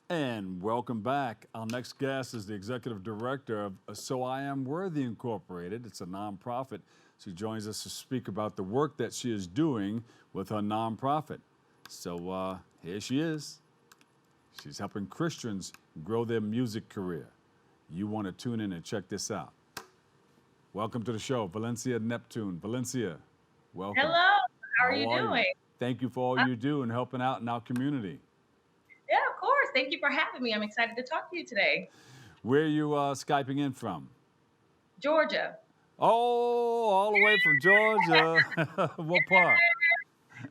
And welcome back. Our next guest is the executive director of So I Am Worthy Incorporated. It's a nonprofit. She joins us to speak about the work that she is doing with her nonprofit. So here she is. She's helping Christians grow their music career. You want to tune in and check this out. Welcome to the show, Valencia Neptune. Valencia, welcome. Hello, how are How you are you? doing? Thank you for all Uh, you do and helping out in our community. yeah, of course. Thank you for having me. I'm excited to talk to you today. Where are you Skyping in from? Georgia, Oh, all the way from Georgia. What part?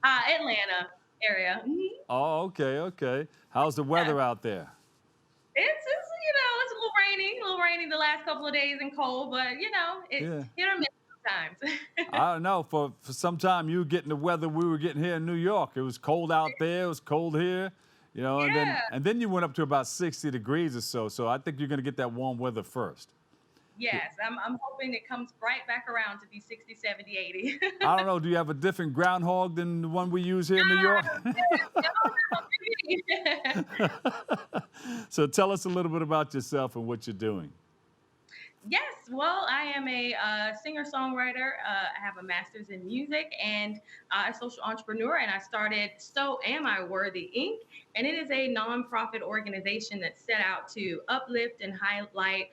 Atlanta area. Oh, okay, okay. How's the Yeah, weather out there? it's a little rainy the last couple of days and cold, but it's Yeah. hit or miss sometimes. I don't know. For some time, you were getting the weather we were getting here in New York. It was cold out there. It was cold here. And then Yeah, you went up to about 60 degrees or so. So I think you're going to get that warm weather first. yes. I'm hoping it comes right back around to be 60, 70, 80. I don't know. Do you have a different groundhog than the one we use here in New York? No, no. So tell us a little bit about yourself and what you're doing. Yes, well, I am a singer-songwriter. I have a master's in music and a social entrepreneur, and I started So Am I Worthy Inc. And it is a nonprofit organization that's set out to uplift and highlight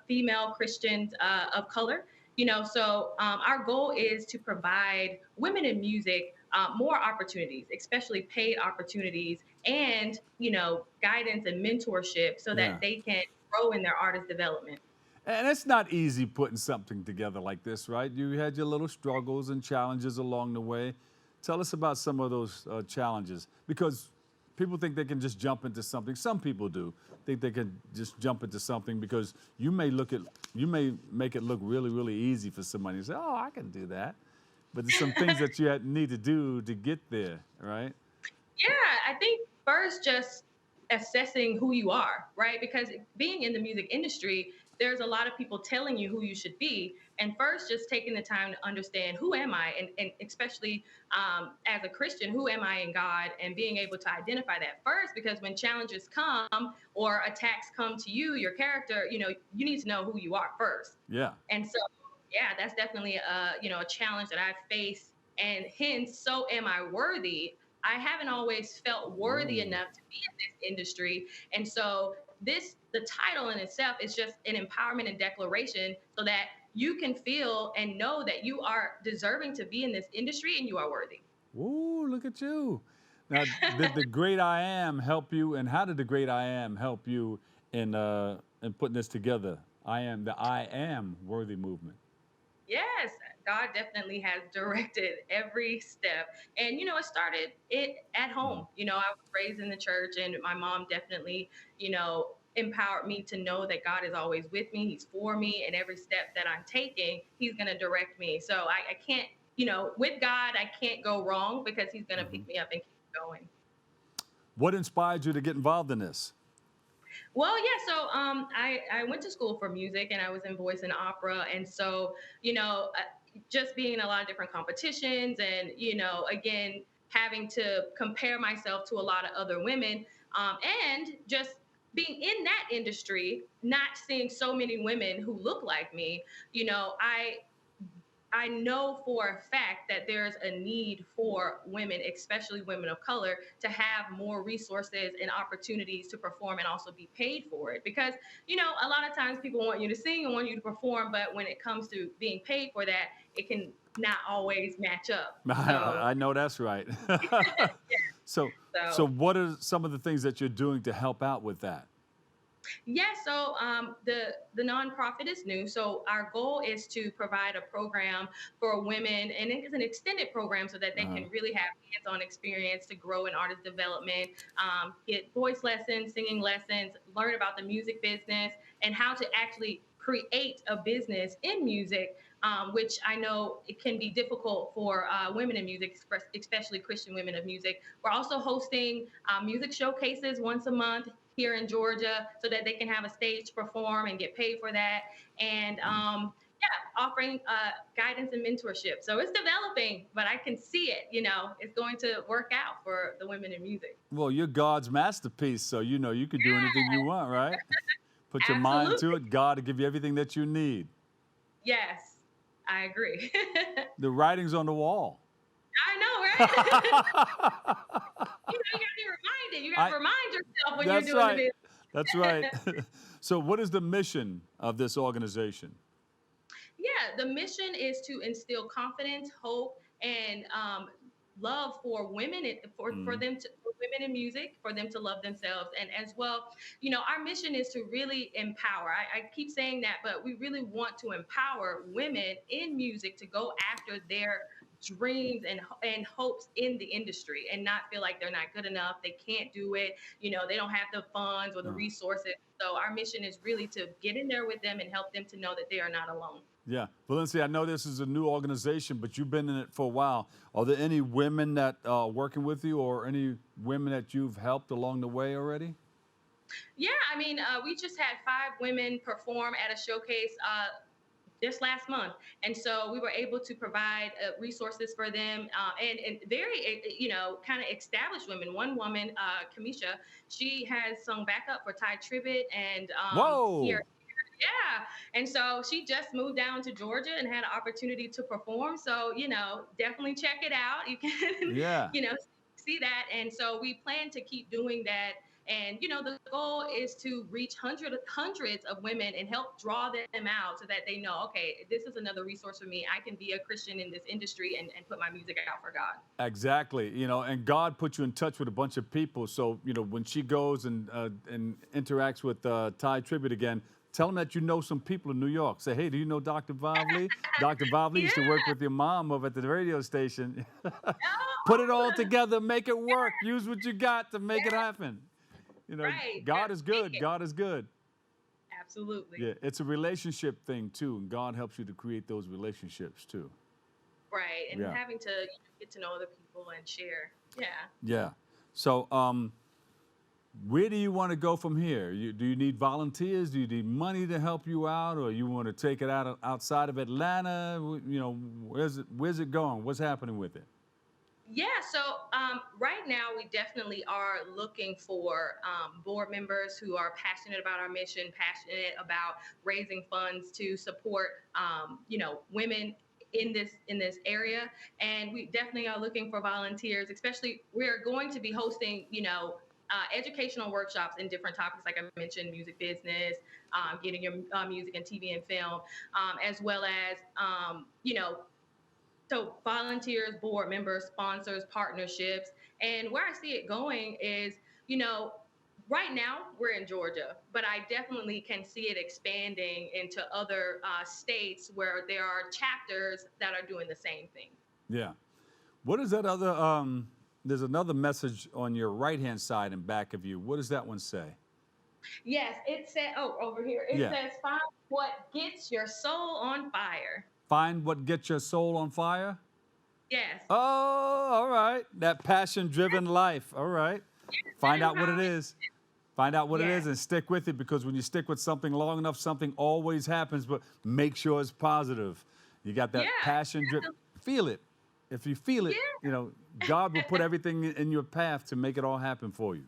female Christians of color. Our goal is to provide women in music more opportunities, especially paid opportunities, and guidance and mentorship, so that Yeah. they can grow in their artist development. And it's not easy putting something together like this, right? You had your little struggles and challenges along the way. Tell us about some of those challenges because people think they can just jump into something. Some people do think they can just jump into something because you may make it look really, really easy for somebody to say, "Oh, I can do that." But there's some things that need to do to get there, right? Yeah, I think first just assessing who you are, right? Because being in the music industry, there's a lot of people telling you who you should be. And first, just taking the time to understand who am I, and especially as a Christian, who am I in God, and being able to identify that first. Because when challenges come or attacks come to you, your character, you need to know who you are first. Yeah. And so, yeah, that's definitely a challenge that I've faced, and hence, so am I worthy. I haven't always felt worthy Ooh. enough to be in this industry. And so the title in itself is just an empowerment and declaration so that you can feel and know that you are deserving to be in this industry and you are worthy. Ooh, look at you. Now, did the great I am help you? And how did the great I am help you in putting this together? The I am worthy movement. Yes, God definitely has directed every step. And it started it at Mhm. home. I was raised in the church, and my mom definitely, empowered me to know that God is always with me. He's for me, and every step that I'm taking, he's going to direct me. So I can't, with God, I can't go wrong because he's going to Mhm. pick me up and keep going. What inspired you to get involved in this? Well, yeah. So I went to school for music, and I was in voice and opera, and so just being in a lot of different competitions, and again having to compare myself to a lot of other women, and just being in that industry, not seeing so many women who look like me. I know for a fact that there's a need for women, especially women of color, to have more resources and opportunities to perform and also be paid for it. Because, a lot of times people want you to sing and want you to perform, but when it comes to being paid for that, it can not always match up. So, I know that's right. yeah. so, So so what are some of the things that you're doing to help out with that? yeah, so the nonprofit is new. So our goal is to provide a program for women, and it is an extended program so that they Uh-huh. can really have hands-on experience to grow in artist development, get voice lessons, singing lessons, learn about the music business, and how to actually create a business in music. Which I know it can be difficult for women in music, especially Christian women of music. We're also hosting music showcases once a month here in Georgia so that they can have a stage to perform and get paid for that. And offering guidance and mentorship. So it's developing, but I can see it. It's going to work out for the women in music. Well, you're God's masterpiece, so you know you can do anything you want, right? Put your mind to Absolutely. it. God will give you everything that you need. Yes, I agree. The writing's on the wall. I know, right? You got to be reminded. You got I, to remind yourself when you're that's doing the right. business. That's right. So, what is the mission of this organization? Yeah, the mission is to instill confidence, hope, and love for women, for Mm, them to for women in music, for them to love themselves, and as well, our mission is to really empower. I keep saying that, but we really want to empower women in music to go after their dreams and hopes in the industry and not feel like they're not good enough, they can't do it, they don't have the funds or the uh, resources. So our mission is really to get in there with them and help them to know that they are not alone. yeah. Valencia, I know this is a new organization, but you've been in it for a while. Are there any women that are working with you or any women that you've helped along the way already? Yeah, I mean, we just had 5 women perform at a showcase this last month, and so we were able to provide resources for them, and very, kind of established women. One woman, Kamisha, she has sung backup for Ty Tribbett and Whoa. here. Yeah. And so she just moved down to Georgia and had an opportunity to perform. So, definitely check it out. You can, Yeah. you know, see that. And so we plan to keep doing that. And, the goal is to reach hundreds of women and help draw them out so that they know, okay, this is another resource for me. I can be a Christian in this industry and put my music out for God. Exactly. And God put you in touch with a bunch of people. So, when she goes and interacts with Ty Tribbett again, tell them that you know some people in New York. Say, hey, do you know Dr. Vavli? Dr. Vavli Yeah. used to work with your mom over at the radio station. Put it all Oh, together, make it work. Use what you got to make it yeah. happen. Right. God That's is good. it. God is good. Absolutely. Yeah, it's a relationship thing too, and God helps you to create those relationships too. Right. And Yeah, having to get to know other people and share. Yeah. yeah. So, where do you want to go from here? Do you need volunteers? Do you need money to help you out, or you want to take it outside of Atlanta? Where's it going? What's happening with it? Yeah, so right now we definitely are looking for board members who are passionate about our mission, passionate about raising funds to support, women in this area, and we definitely are looking for volunteers. Especially, we're going to be hosting, educational workshops in different topics, like I mentioned, music business, getting your music and TV and film, as well as, so volunteers, board members, sponsors, partnerships. And where I see it going is, you know, right now we're in Georgia, but I definitely can see it expanding into other states where there are chapters that are doing the same thing. Yeah. What is that other? There's another message on your right hand side and back of you. What does that one say? Yes, it said, oh, over here, it Yeah. says, find what gets your soul on fire. Find what gets your soul on fire. Yes. Oh, all right. That passion driven life. All right. That Find is out what how it it, is. Find out what it yes. is and stick with it, because when you stick with something long enough, something always happens, but make sure it's positive. You got that Yeah. passion drip. Feel it. If you feel it, God will put Yeah. everything in your path to make it all happen for you.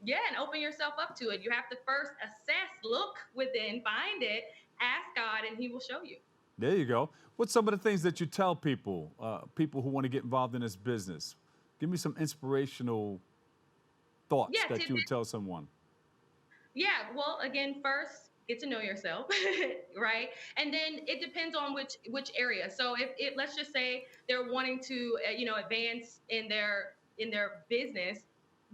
Yeah, and open yourself up to it. You have to first assess, look within, find it, ask God, and He will show you. There you go. What's some of the things that you tell people, people who want to get involved in this business? Give me some inspirational thoughts Yeah, that you would tell someone. yeah. Well, again, first get to know yourself, right? And then it depends on which area. So if it, let's just say they're wanting to, advance in their business.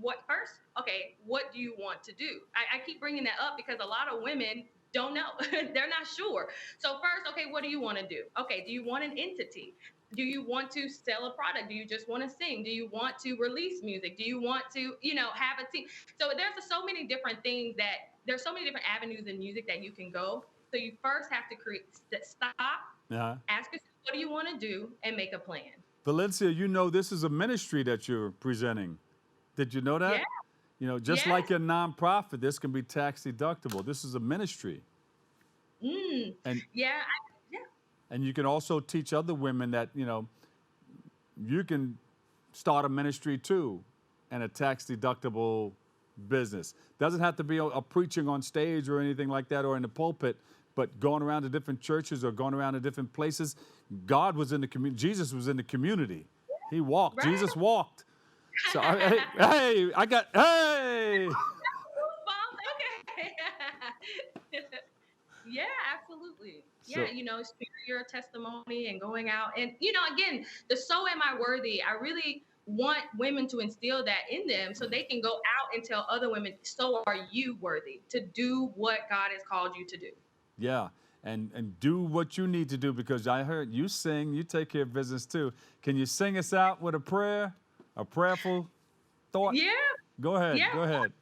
What first? Okay, what do you want to do? I keep bringing that up because a lot of women don't know. They're not sure. So first, okay, what do you want to do? Okay, do you want an entity? Do you want to sell a product? Do you just want to sing? Do you want to release music? Do you want to, have a team? So so many different things there's so many different avenues in music that you can go. So you first have to stop, Uh-huh. ask yourself, what do you want to do, and make a plan. Valencia, this is a ministry that you're presenting. Did you know Yeah. that? Just Yes. like your nonprofit, this can be tax deductible. This is a ministry. Mm. And Yeah. And you can also teach other women that, you can start a ministry too and a tax deductible business. Doesn't have to be a preaching on stage or anything like that or in the pulpit, but going around to different churches or going around to different places. God was in the community. Jesus was in the community. He walked. Right. Jesus walked. So, hey, hey. Okay. Yeah, absolutely. So, Yeah, sharing your testimony and going out. And, again, the so am I worthy. I really want women to instill that in them so they can go out and tell other women, so are you worthy to do what God has called you to do. yeah. And do what you need to do, because I heard you sing, you take care of business too. Can you sing us out with a prayer, a prayerful thought? Yeah. Go ahead. Yeah. Go ahead.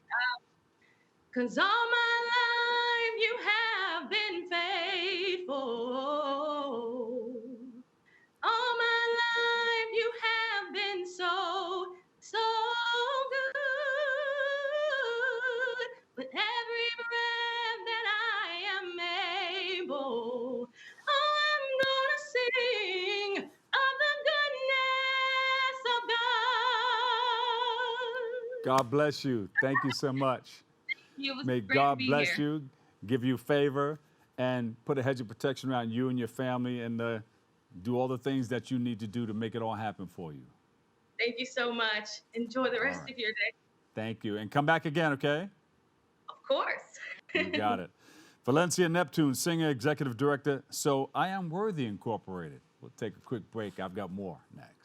'Cause all my life you have been faithful. All my life you have been so, so good. With every breath that I am able, oh, I'm gonna sing of the goodness of God. God bless you. Thank you so much. It was May great to God be bless here. you, give you favor, and put a hedge of protection around you and your family, and do all the things that you need to do to make it all happen for you. Thank you so much. Enjoy the rest right. of your day. Thank you. And come back again, okay? Of course. You got it. Valencia Neptune, singer, executive director, So I Am Worthy Incorporated. We'll take a quick break. I've got more next.